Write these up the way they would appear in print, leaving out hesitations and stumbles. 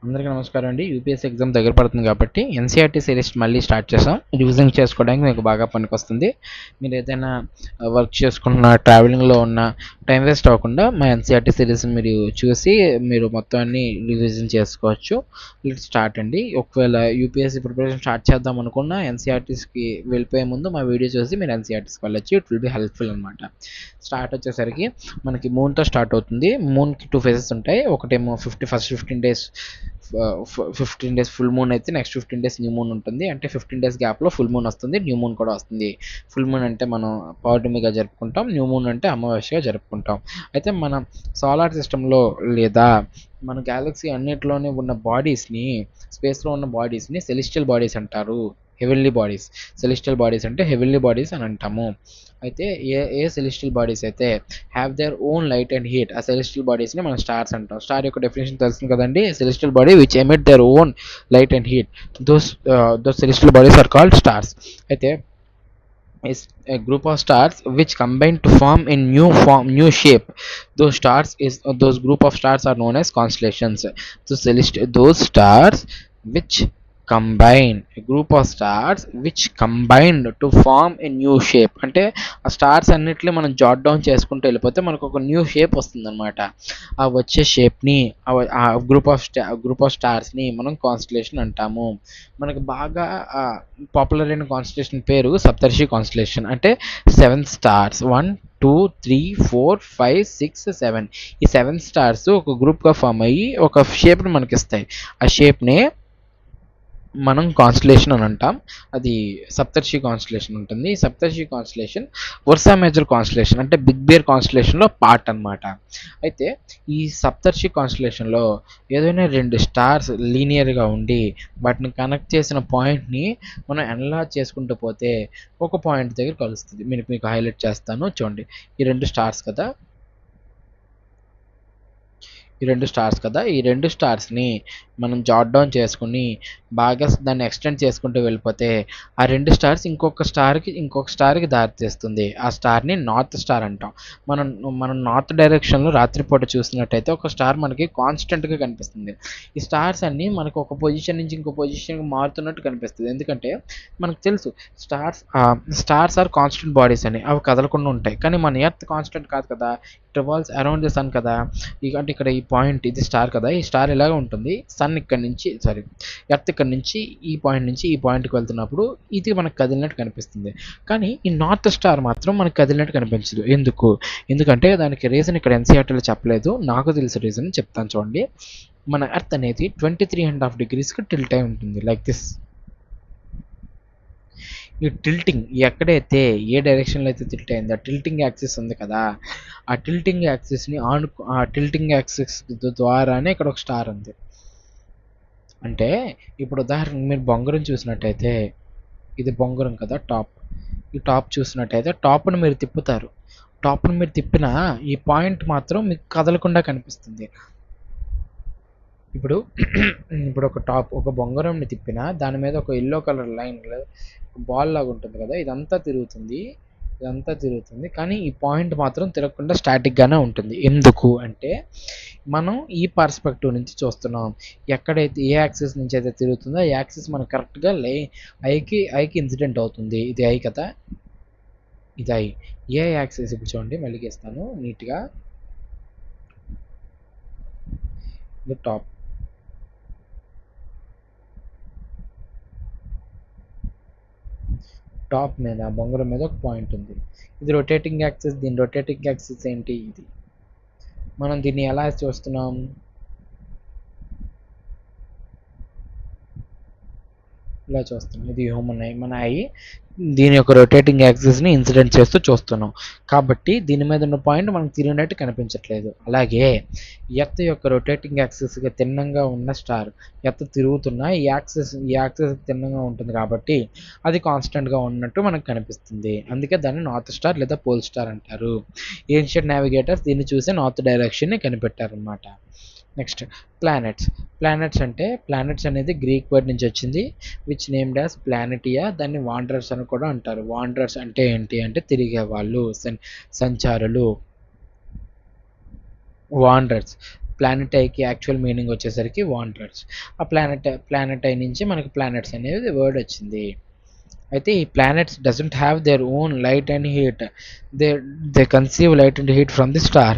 అందరికీ నమస్కారం అండి. యూపీఎస్సీ ఎగ్జామ్ దగ్గర పడుతుంది కాబట్టి ఎన్సీఆర్టీ సిరీస్ మళ్ళీ స్టార్ట్ చేసాం. రివిజన్ చేసుకోవడానికి మీకు బాగా పనికొస్తుంది. మీరు ఏదైనా వర్క్ చేసుకుంటున్న, ట్రావెలింగ్లో ఉన్న, టైం వేస్ట్ అవ్వకుండా మా ఎన్సీఆర్టీ సిరీస్ మీరు చూసి మీరు మొత్తం అన్ని రివిజన్ చేసుకోవచ్చు. లెట్స్ స్టార్ట్ అండి. ఒకవేళ యూపీఎస్సీ ప్రిపరేషన్ స్టార్ట్ చేద్దాం అనుకున్న ఎన్సీఆర్టీస్కి వెళ్ళిపోయే ముందు మా వీడియో చూసి మీరు ఎన్సీఆర్టీస్కి వెళ్ళొచ్చు. ఇట్ విల్ బి హెల్ప్ఫుల్ అనమాట. స్టార్ట్ వచ్చేసరికి మనకి మూన్తో స్టార్ట్ అవుతుంది. మూన్కి 2 ఫేజెస్ ఉంటాయి. ఒకటేమో ఫస్ట్ 15 డేస్ ఫుల్ మూన్ అయితే నెక్స్ట్ 15 డేస్ న్యూ మూన్ ఉంటుంది. అంటే 15 డేస్ గ్యాప్లో ఫుల్ మూన్ వస్తుంది, న్యూ మూన్ కూడా వస్తుంది. ఫుల్ మూన్ అంటే మనం పౌర్ణమిగా జరుపుకుంటాం, న్యూ మూన్ అంటే అమావాస్యగా జరుపుకుంటాం. అయితే మన సోలార్ సిస్టంలో లేదా మన గ్యాలక్సీ అన్నిటిలోనే ఉన్న బాడీస్ని, స్పేస్లో ఉన్న బాడీస్ని సెలెస్టియల్ బాడీస్ అంటారు. Heavenly bodies. సెలెస్టియల్ బాడీస్ అంటే హెవెన్లీ బాడీస్ అని అంటాము. అయితే ఏ సెలెస్టియల్ బాడీస్ అయితే have their own light and heat, ఆ సెలెస్టియల్ బాడీస్ని మనం స్టార్స్ అంటాం. స్టార్ యొక్క డెఫినేషన్ తెలుస్తుంది కదండి. Celestial body which emit their own light and heat, those celestial bodies are called stars. అయితే is a group of stars which combine to form a new shape. Those group of stars are known as constellations. Those stars which combine, a group of stars which combined to form a new shape. అంటే ఆ stars అన్నిటిని మనం Jat down చేసుకుంటూ వెళ్ళిపోతే మనకు ఒక new shape వస్తుంది అనమాట. ఆ వచ్చే షేప్ని, ఆ గ్రూప్ ఆఫ్ స్టార్స్ని మనం కాన్స్టలేషన్ అంటాము. మనకు బాగా పాపులర్ అయిన కాన్స్టలేషన్ పేరు సప్తర్షి కాన్స్టలేషన్. అంటే 7 స్టార్స్, 1 2 3 4 5 6 7, ఈ 7 స్టార్స్ ఒక గ్రూప్గా ఫామ్ అయ్యి ఒక షేప్ని మనకి ఇస్తాయి. ఆ షేప్ని మనం కాన్స్టలేషన్ అని అంటాం. అది సప్తర్షి కాన్స్టలేషన్ ఉంటుంది. ఈ సప్తర్షి కాన్స్టలేషన్ వర్సా మేజర్ కాన్స్టలేషన్ అంటే బిగ్ బేర్ కాన్స్టలేషన్లో పార్ట్ అనమాట. అయితే ఈ సప్తర్షి కాన్స్టలేషన్లో ఏదైనా 2 స్టార్స్ లీనియర్గా ఉండి వాటిని కనెక్ట్ చేసిన పాయింట్ని మనం ఎన్లార్జ్ చేసుకుంటూ పోతే ఒక పాయింట్ దగ్గర కలుస్తుంది. మీకు హైలైట్ చేస్తాను చూడండి. ఈ 2 స్టార్స్ కదా, ఈ 2 స్టార్స్ కదా, ఈ 2 స్టార్స్ని మనం జాట్ డౌన్ చేసుకుని బాగా దాన్ని ఎక్స్టెండ్ చేసుకుంటూ వెళ్ళిపోతే ఆ 2 స్టార్స్ ఇంకొక స్టార్కి దారితీస్తుంది. ఆ స్టార్ని నార్త్ స్టార్ అంటాం. మనం మనం నార్త్ డైరెక్షన్లో రాత్రిపూట చూసినట్టయితే ఒక స్టార్ మనకి కాన్స్టెంట్గా కనిపిస్తుంది. ఈ స్టార్స్ అన్నీ మనకు ఒక పొజిషన్ నుంచి ఇంకో పొజిషన్కి మారుతున్నట్టు కనిపిస్తుంది. ఎందుకంటే మనకు తెలుసు స్టార్స్ ఆర్ కాన్స్టెంట్ బాడీస్ అని, అవి కదలకుండా ఉంటాయి. కానీ మన ఎర్త్ కాన్స్టెంట్ కాదు కదా, it revolves around the sun కదా. అంటే ఇక్కడ ఈ పాయింట్, ఇది స్టార్ కదా, ఈ స్టార్ ఇలాగ ఉంటుంది. సన్ ఇక్కడ నుంచి ఎర్త్ ఇక్కడ నుంచి ఈ పాయింట్ నుంచి ఈ పాయింట్కి వెళ్తున్నప్పుడు ఇది మనకు కదిలినట్టు కనిపిస్తుంది. కానీ ఈ నార్త్ స్టార్ మాత్రం మనకు కదిలినట్టు కనిపించదు. ఎందుకంటే దానికి రీజన్ ఇక్కడ ఎన్సీఆర్టీలో చెప్పలేదు, నాకు తెలిసిన రీజన్ చెప్తాను చూడండి. మన ఎర్త్ అనేది 23.5 degreesకి టిల్ట్ అయి ఉంటుంది, లైక్ దిస్. ఈ టిల్టింగ్ ఎక్కడైతే ఏ డైరెక్షన్లో అయితే టిల్ట్ అయిందో ఆ టిల్టింగ్ యాక్సిస్ ఉంది కదా, ఆ టిల్టింగ్ యాక్సిస్ని ఆ టిల్టింగ్ యాక్సిస్ ద్వారానే ఇక్కడ ఒక స్టార్ ఉంది. అంటే ఇప్పుడు ఉదాహరణకు మీరు బొంగరం చూసినట్టయితే, ఇది బొంగరం కదా టాప్. ఈ టాప్ చూసినట్టయితే టాప్ను మీరు తిప్పుతారు. టాప్ను మీరు తిప్పినా ఈ పాయింట్ మాత్రం మీకు కదలకుండా కనిపిస్తుంది. ఇప్పుడు ఒక బొంగరంని తిప్పినా దాని మీద ఒక ఎల్లో కలర్ లైన్ బాల్ లాగా ఉంటుంది కదా, ఇదంతా తిరుగుతుంది. కానీ ఈ పాయింట్ మాత్రం తిరగకుండా స్టాటిక్గానే ఉంటుంది. ఎందుకు అంటే మనం ఈ పర్స్పెక్టివ్ నుంచి చూస్తున్నాం. ఎక్కడైతే ఏ యాక్సిస్ నుంచి అయితే తిరుగుతుందో ఆ యాక్సిస్ మనకు కరెక్ట్గా ఐకి ఇన్సిడెంట్ అవుతుంది. ఇది ఐ కదా, ఇది ఐ. ఏ యాక్సిస్ ఇప్పుడు చూడండి, మళ్ళీ గీస్తాను నీట్గా. ఇది టాప్. టాప్ మీద బొంగరం మీద ఒక పాయింట్ ఉంది. ఇది రొటేటింగ్ యాక్సిస్. దీని రొటేటింగ్ యాక్సిస్ ఏంటి? ఇది. మనం దీన్ని ఎలా చూస్తున్నాం? ఇలా చూస్తున్నాం. ఇది హ్యూమన్ ఐ. మన ఐ దీని యొక్క రొటేటింగ్ యాక్సిస్ని ఇన్సిడెంట్ చేస్తూ చూస్తున్నాం. కాబట్టి దీని మీద ఉన్న పాయింట్ మనకు తిరిగినట్టు కనిపించట్లేదు. అలాగే ఎర్త్ యొక్క రొటేటింగ్ యాక్సిస్గా తిన్నంగా ఉన్న స్టార్ ఎర్త్ తిరుగుతున్న ఈ యాక్సిస్ తిన్నంగా ఉంటుంది కాబట్టి అది కాన్స్టెంట్గా ఉన్నట్టు మనకు కనిపిస్తుంది. అందుకే దాన్ని నార్త్ స్టార్ లేదా పోల్ స్టార్ అంటారు. ఏన్షియంట్ నావిగేటర్స్ దీన్ని చూసి నార్త్ డైరెక్షన్ని కనిపెట్టారనమాట. నెక్స్ట్ ప్లానెట్స్ అనేది గ్రీక్ వర్డ్ నుంచి వచ్చింది, విచ్ నేమ్డ్ యాజ్ ప్లానెటియా. దాన్ని వాండరర్స్ అని కూడా అంటారు. వాండరర్స్ అంటే ఏంటి అంటే తిరిగే వాళ్ళు, సంచారులు, వాండరర్స్. ప్లానెట్ ఐకి యాక్చువల్ మీనింగ్ వచ్చేసరికి వాండరర్స్. ఆ ప్లానెట్ ఐ నుంచి మనకి ప్లానెట్స్ అనేది వర్డ్ వచ్చింది. అయితే ఈ planets doesn't have their own light and heat. They conceive light and heat from the star.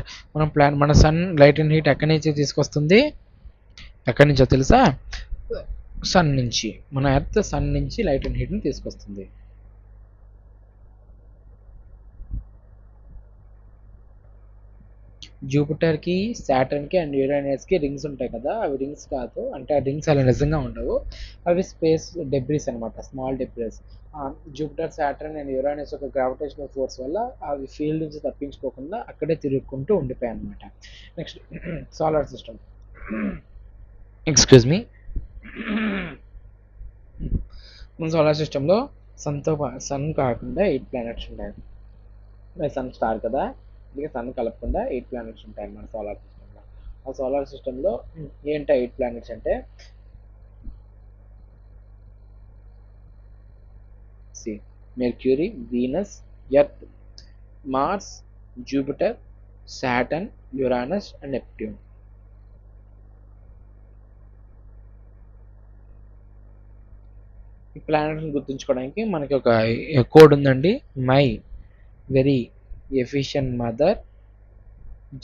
మన సన్ లైట్ అండ్ హీట్ ఎక్కడి నుంచి తీసుకొస్తుంది? ఎక్కడి నుంచో తెలుసా? సన్ నుంచి. మన ఎర్త్ సన్ నుంచి లైట్ అండ్ హీట్ని తీసుకొస్తుంది. జూపిటర్కి, సాటర్న్కి అండ్ యురేనస్కి రింగ్స్ ఉంటాయి కదా, అవి రింగ్స్ కాదు, అంటే ఆ రింగ్స్ అలా నిజంగా ఉండవు, అవి స్పేస్ డెబ్రీస్ అనమాట, small debris. Jupiter, Saturn and Uranus యొక్క గ్రావిటేషనల్ ఫోర్స్ వల్ల అవి ఫీల్డ్ నుంచి తప్పించుకోకుండా అక్కడే తిరుగుకుంటూ ఉండిపోయాయి అనమాట. Next solar system. Excuse me. మన సోలార్ సిస్టంలో సన్ కాకుండా 8 ప్లానెట్స్ ఉంటాయి. సన్ స్టార్ కదా, అందుకే సన్ కలపకుండా 8 ప్లానెట్స్ ఉంటాయి మన సోలార్ సిస్టంలో. ఆ సోలార్ సిస్టంలో ఏంటి 8 ప్లానెట్స్ అంటే, Mercury, Venus, Earth, Mars, Jupiter, Saturn, Uranus and Neptune. ఈ ప్లానెట్ని గుర్తుంచుకోవడానికి మనకి ఒక కోడ్ ఉందండి. My very efficient mother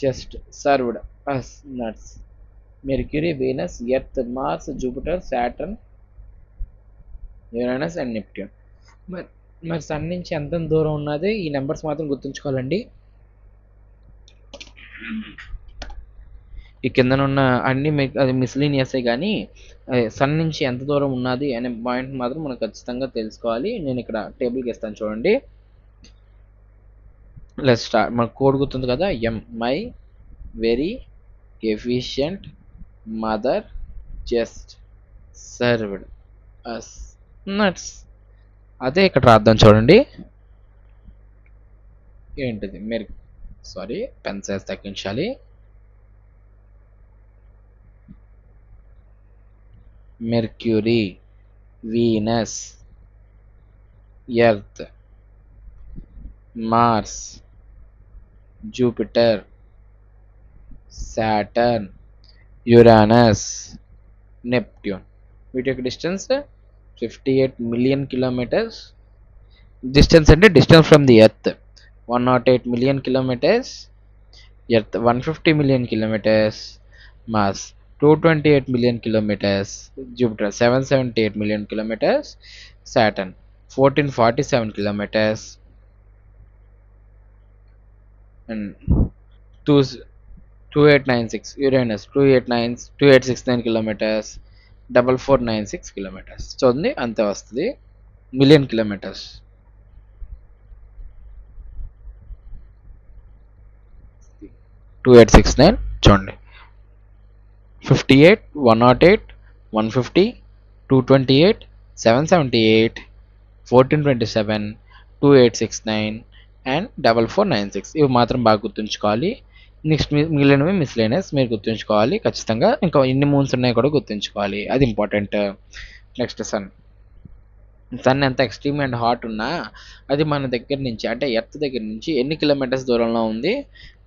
just served us nuts. Mercury, Venus, Earth, Mars, Jupiter, Saturn, Uranus and Neptune. మరి సన్ నుంచి ఎంత దూరం ఉన్నది, ఈ నెంబర్స్ మాత్రం గుర్తుంచుకోవాలండి. ఈ కిందనున్న అన్ని అది మిస్లీనియసే, కానీ సన్ నుంచి ఎంత దూరం ఉన్నది అనే పాయింట్ మాత్రం మనం ఖచ్చితంగా తెలుసుకోవాలి. నేను ఇక్కడ టేబుల్కి ఇస్తాను చూడండి. Let's start. మన కోడ్ గుర్తుంది కదా, my very efficient mother just served us nuts. అదే ఇక్కడ రాద్దాం చూడండి. ఏంటిది సారీ, పెన్ సైజ్ తగ్గించాలి. Mercury, Venus, Earth, Mars, Jupiter, Saturn, Uranus, Neptune. వీటి యొక్క డిస్టెన్స్ 58 మిలియన్ కిలోమీటర్స్. డిస్టెన్స్ అంటే distance from the earth 108 million kilometres, Earth 150 million kilometres, Mars 228 million kilometres, Jupiter 778 million kilometres, Saturn 1447 kilometers and 2896, Uranus 2869 kilometers, 4496 kilometers. చూడండి అంతే వస్తుంది, million kilometres. చూడండి 58, 108, 150, 228, 778, 1427, 2869 and 4496. ఇవి మాత్రం బాగా గుర్తుంచుకోవాలి. నెక్స్ట్ మిగిలినవి మిస్లేనియస్ మీరు గుర్తుంచుకోవాలి ఖచ్చితంగా. ఇంకా ఎన్ని మూన్స్ ఉన్నాయో కూడా గుర్తుంచుకోవాలి, అది ఇంపార్టెంట్. నెక్స్ట్ సన్ ఎంత ఎక్స్ట్రీమ్ అండ్ హాట్ ఉన్నా అది మన దగ్గర నుంచి, అంటే ఎర్త్ దగ్గర నుంచి ఎన్ని కిలోమీటర్స్ దూరంలో ఉంది?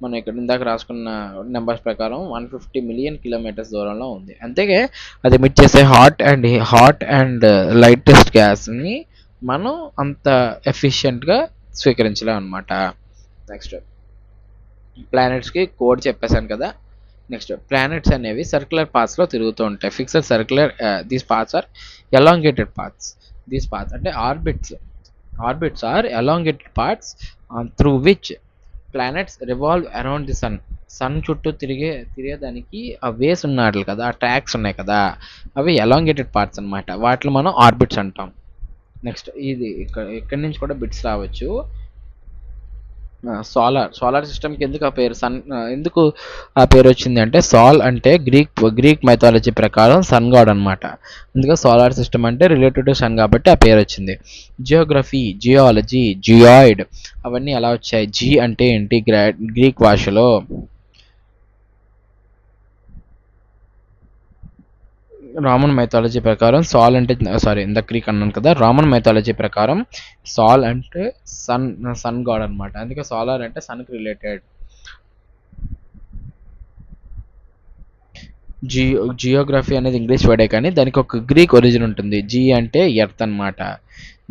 మనం ఇక్కడ ఇందాక రాసుకున్న నెంబర్స్ ప్రకారం 150 మిలియన్ కిలోమీటర్స్ దూరంలో ఉంది. అంతేగే అది ఎమిట్ చేసే హాట్ అండ్ లైటెస్ట్ గ్యాస్ని మనం అంత ఎఫిషియెంట్గా స్వీకరించలేం అనమాట. నెక్స్ట్ ప్లానెట్స్కి కోడ్ చెప్పేశాను కదా. నెక్స్ట్ ప్లానెట్స్ అనేవి సర్క్యులర్ పాత్స్లో తిరుగుతూ ఉంటాయి. Fixed circular, these paths are elongated paths. These paths అంటే orbits are elongated parts through which planets revolve around the sun చుట్టూ తిరిగేదానికి ఆ వేస్ ఉన్నాయి కదా, ఆ ట్రాక్స్ ఉన్నాయి కదా, అవి ఎలాంగేటెడ్ పార్ట్స్ అనమాట. వాటిని మనం ఆర్బిట్స్ అంటాం. నెక్స్ట్ ఇది ఇక్కడి నుంచి కూడా బిట్స్ రావచ్చు. సోలార్ సిస్టమ్కి ఎందుకు ఆ పేరు ఎందుకు ఆ పేరు వచ్చింది అంటే, సాల్ అంటే గ్రీక్ మైథాలజీ ప్రకారం సన్ గాడ్ అనమాట. అందుకే సోలార్ సిస్టమ్ అంటే రిలేటెడ్ టు సన్ కాబట్టి ఆ పేరు వచ్చింది. జియోగ్రఫీ, జియాలజీ, జియాయిడ్ అవన్నీ ఎలా వచ్చాయి? జీ అంటే ఏంటి గ్రీక్ భాషలో? రామన్ మైథాలజీ ప్రకారం సాల్ అంటే, ఇంత గ్రీక్ అన్నాను కదా, రామన్ మైథాలజీ ప్రకారం సాల్ అంటే సన్ గాడ్ అనమాట. అందుకే సోలార్ అంటే సన్కి రిలేటెడ్. జియోగ్రఫీ అనేది ఇంగ్లీష్ వర్డే కానీ దానికి ఒక గ్రీక్ ఒరిజిన్ ఉంటుంది. జీ అంటే ఎర్త్ అనమాట.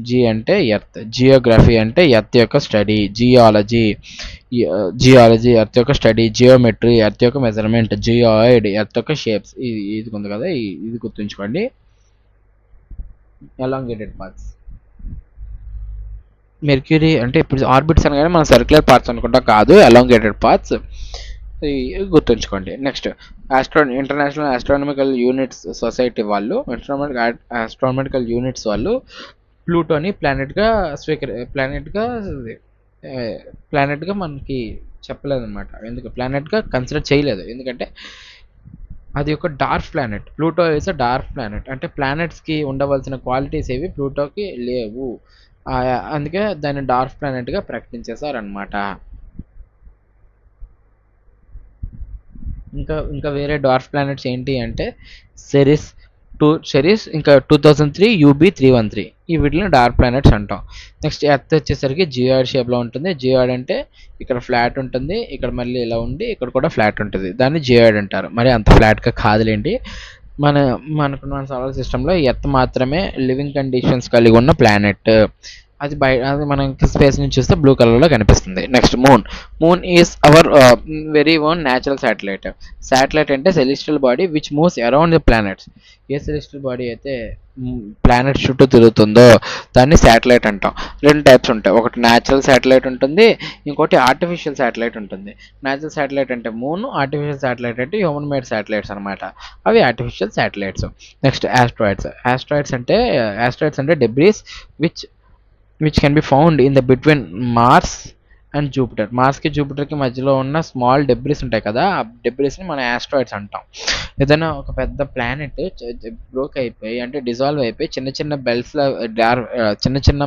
జీ అంటే ఎర్త్, జియోగ్రఫీ అంటే ఎర్త్ యొక్క స్టడీ, జియాలజీ ఎర్త్ యొక్క స్టడీ, జియోమెట్రీ ఎర్త్ యొక్క మెజర్మెంట్, జియాయిడ్ ఎర్త్ యొక్క షేప్స్. ఇది ఉంది కదా, ఇది గుర్తుంచుకోండి. ఎలాంగేటెడ్ పార్ట్స్, మెర్క్యూరీ అంటే ఇప్పుడు ఆర్బిట్స్ అనగానే మనం సర్క్యులర్ పార్ట్స్ అనుకుంటాం, కాదు, ఎలాంగేటెడ్ పార్ట్స్. గుర్తుంచుకోండి. Next international astronomical units society వాళ్ళు, ఆస్ట్రానమికల్ యూనిట్స్ వాళ్ళు ప్లూటోని ప్లానెట్గా మనకి చెప్పలేదన్నమాట. ఎందుకు ప్లానెట్గా కన్సిడర్ చేయలేదు, ఎందుకంటే అది ఒక dark planet. Pluto is a dark planet. అంటే ప్లానెట్స్కి ఉండవలసిన క్వాలిటీస్ ఏవి ప్లూటోకి లేవు. అందుకే దాన్ని డార్క్ ప్లానెట్గా ప్రకటించేశారనమాట. ఇంకా వేరే డార్క్ ప్లానెట్స్ ఏంటి అంటే సెరిస్ ఇంకా 2003 UB313, ఈ వీటిని డార్క్ ప్లానెట్స్ అంటాం. నెక్స్ట్ ఎర్త్ వచ్చేసరికి జియాయిడ్ షేప్లో ఉంటుంది. జియాయిడ్ అంటే ఇక్కడ ఫ్లాట్ ఉంటుంది, ఇక్కడ మళ్ళీ ఇలా ఉండి ఇక్కడ కూడా ఫ్లాట్ ఉంటుంది, దాన్ని జియాయిడ్ అంటారు. మరి అంత ఫ్లాట్గా కాదులేండి. మన సోలార్ సిస్టంలో ఎర్త్ మాత్రమే లివింగ్ కండిషన్స్ కలిగి ఉన్న ప్లానెట్. అది మనకి స్పేస్ నుంచి చూస్తే బ్లూ కలర్లో కనిపిస్తుంది. Next moon is our very own natural satellite అంటే celestial body which moves around the planets. ఏ సెలెస్టియల్ బాడీ అయితే ప్లానెట్ చుట్టూ తిరుగుతుందో దాన్ని శాటిలైట్ అంటాం. 2 టైప్స్ ఉంటాయి, ఒకటి న్యాచురల్ శాటిలైట్ ఉంటుంది, ఇంకోటి ఆర్టిఫిషియల్ శాటిలైట్ ఉంటుంది. న్యాచురల్ శాటిలైట్ అంటే మూన్, ఆర్టిఫిషియల్ శాటిలైట్ అంటే హ్యూమన్ మేడ్ శాటిలైట్స్ అనమాట. అవి ఆర్టిఫిషియల్ శాటిలైట్స్. నెక్స్ట్ ఆస్ట్రాయిడ్స్ అంటే debris which can be found in the between Mars and Jupiter. మార్స్కి జూపిటర్కి మధ్యలో ఉన్న స్మాల్ డెబ్రిస్ ఉంటాయి కదా, ఆ డెబ్రిస్ని మనం ఆస్ట్రాయిడ్స్ అంటాం. ఏదైనా ఒక పెద్ద ప్లానెట్ బ్రోక్ అయిపోయి అంటే డిజాల్వ్ అయిపోయి చిన్న చిన్న బెల్ట్స్లో చిన్న చిన్న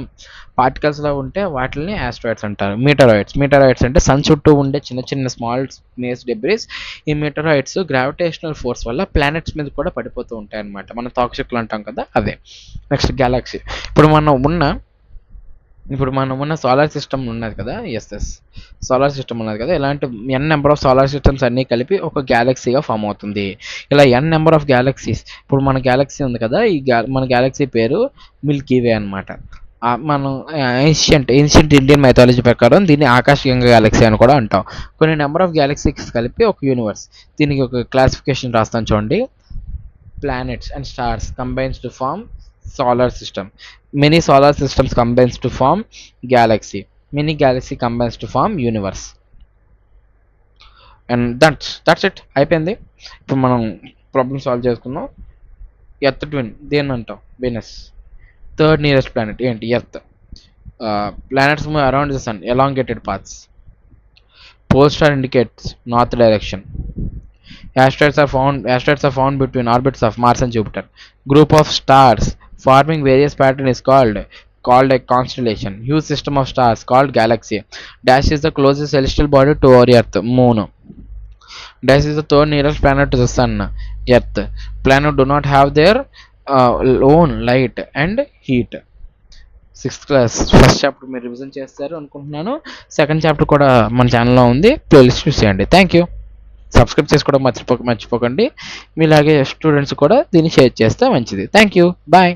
పార్టికల్స్లో ఉంటే వాటిని ఆస్ట్రాయిడ్స్ అంటారు. మీటరాయిడ్స్ అంటే సన్ చుట్టూ ఉండే చిన్న చిన్న స్మాల్ స్పేస్ డెబ్రిస్. ఈ మీటరాయిడ్స్ గ్రావిటేషనల్ ఫోర్స్ వల్ల ప్లానెట్స్ మీద కూడా పడిపోతూ ఉంటాయి అన్నమాట. మనం తాక్షకులు అంటాం కదా, అవే. Next Galaxy. ఇప్పుడు మనం ఉన్న సోలార్ సిస్టమ్ ఉన్నది కదా, సోలార్ సిస్టమ్ ఉన్నది కదా, ఇలాంటి n number of solar systems అన్నీ కలిపి ఒక గ్యాలక్సీగా ఫామ్ అవుతుంది. ఇలా n నెంబర్ ఆఫ్ గ్యాలక్సీస్. ఇప్పుడు మన గ్యాలక్సీ ఉంది కదా, మన గ్యాలక్సీ పేరు మిల్కీ వే అనమాట. మనం ఏన్షియంట్ ఇండియన్ మైథాలజీ ప్రకారం దీన్ని ఆకాశగంగా గ్యాలక్సీ అని కూడా అంటాం. కొన్ని నెంబర్ ఆఫ్ గ్యాలక్సీస్ కలిపి ఒక యూనివర్స్. దీనికి ఒక క్లాసిఫికేషన్ రాస్తాను చూడండి. Planets and stars combines to form solar system. Many solar systems combines to form galaxy. Many galaxy combines to form universe. And that's it. అయిపోయింది. ఇప్పుడు మనం ప్రాబ్లమ్ సాల్వ్ చేసుకుందాం. ఎర్త్ ట్విన్ దేని అంటాం? వెనస్. థర్డ్ నియరెస్ట్ ప్లానెట్ ఏంటి? Earth. Planets move around the sun elongated paths. Pole star indicates north direction. Asteroids are found between orbits of Mars and Jupiter. Group of stars forming various patterns is called a constellation. Huge system of stars called galaxy. Dash is the closest celestial body to our Earth, Moon. Dash is the third nearest planet to the Sun, Earth. Planets do not have their own light and heat. 6th class first chapter మీరు revision చేస్తారు అనుకుంటున్నాను. Second chapter కూడా మన ఛానల్లో ఉంది, playlist చూసేయండి. Thank you. Subscribe చేసుకోవడం మర్చిపోకండి. మీలాగే స్టూడెంట్స్ కూడా దీన్ని షేర్ చేస్తే మంచిది. Thank you. బాయ్.